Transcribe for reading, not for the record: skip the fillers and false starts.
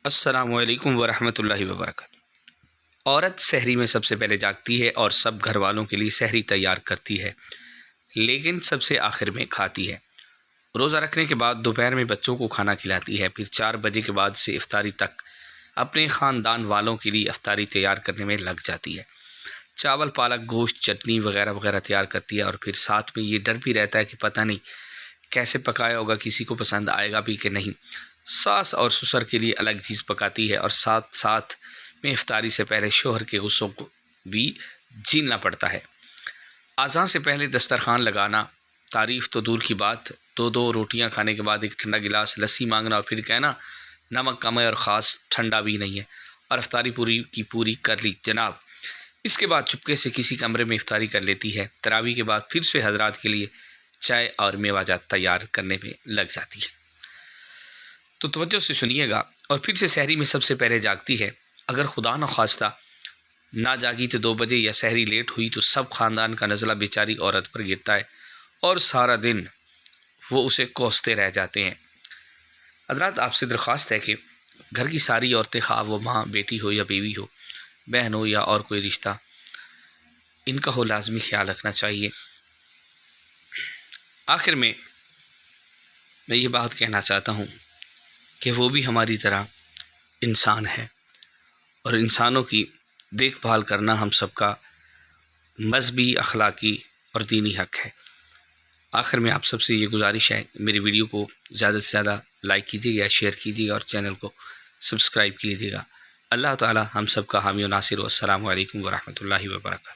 السلام علیکم ورحمۃ اللہ وبرکاتہ۔ عورت سحری میں سب سے پہلے جاگتی ہے اور سب گھر والوں کے لیے سحری تیار کرتی ہے، لیکن سب سے آخر میں کھاتی ہے۔ روزہ رکھنے کے بعد دوپہر میں بچوں کو کھانا کھلاتی ہے، پھر 4 بجے کے بعد سے افطاری تک اپنے خاندان والوں کے لیے افطاری تیار کرنے میں لگ جاتی ہے۔ چاول، پالک، گوشت، چٹنی وغیرہ وغیرہ تیار کرتی ہے، اور پھر ساتھ میں یہ ڈر بھی رہتا ہے کہ پتہ نہیں کیسے پکایا ہوگا، کسی کو پسند آئے گا بھی کہ نہیں۔ ساس اور سسر کے لیے الگ چیز پکاتی ہے، اور ساتھ ساتھ میں افطاری سے پہلے شوہر کے غصوں کو بھی جھیلنا پڑتا ہے۔ اذان سے پہلے دسترخوان لگانا تعریف تو دور کی بات، دو روٹیاں کھانے کے بعد ایک ٹھنڈا گلاس لسی مانگنا اور پھر کہنا نمک کم ہے اور خاص ٹھنڈا بھی نہیں ہے، اور افطاری پوری کر لی جناب۔ اس کے بعد چپکے سے کسی کمرے میں افطاری کر لیتی ہے۔ تراویح کے بعد پھر سے حضرات کے لیے چائے اور میوہ جات تیار کرنے میں لگ جاتی ہے۔ تو توجہ سے سنیے گا، اور پھر سے سحری میں سب سے پہلے جاگتی ہے۔ اگر خدا نخواستہ نہ جاگی تو 2 بجے یا سحری لیٹ ہوئی تو سب خاندان کا نزلہ بیچاری عورت پر گرتا ہے، اور سارا دن وہ اسے کوستے رہ جاتے ہیں۔ حضرات، آپ سے درخواست ہے کہ گھر کی ساری عورتیں، خواہ وہ ماں، بیٹی ہو یا بیوی ہو، بہن ہو یا اور کوئی رشتہ، ان کا لازمی خیال رکھنا چاہیے۔ آخر میں یہ بات کہنا چاہتا ہوں کہ وہ بھی ہماری طرح انسان ہے، اور انسانوں کی دیکھ بھال کرنا ہم سب کا مذہبی، اخلاقی اور دینی حق ہے۔ آخر میں آپ سب سے یہ گزارش ہے، میری ویڈیو کو زیادہ سے زیادہ لائک کیجیے گا، شیئر کیجیے گا، اور چینل کو سبسکرائب کیجیے گا۔ اللہ تعالی ہم سب کا حامی و ناصر، والسلام علیکم ورحمۃ اللہ وبرکاتہ۔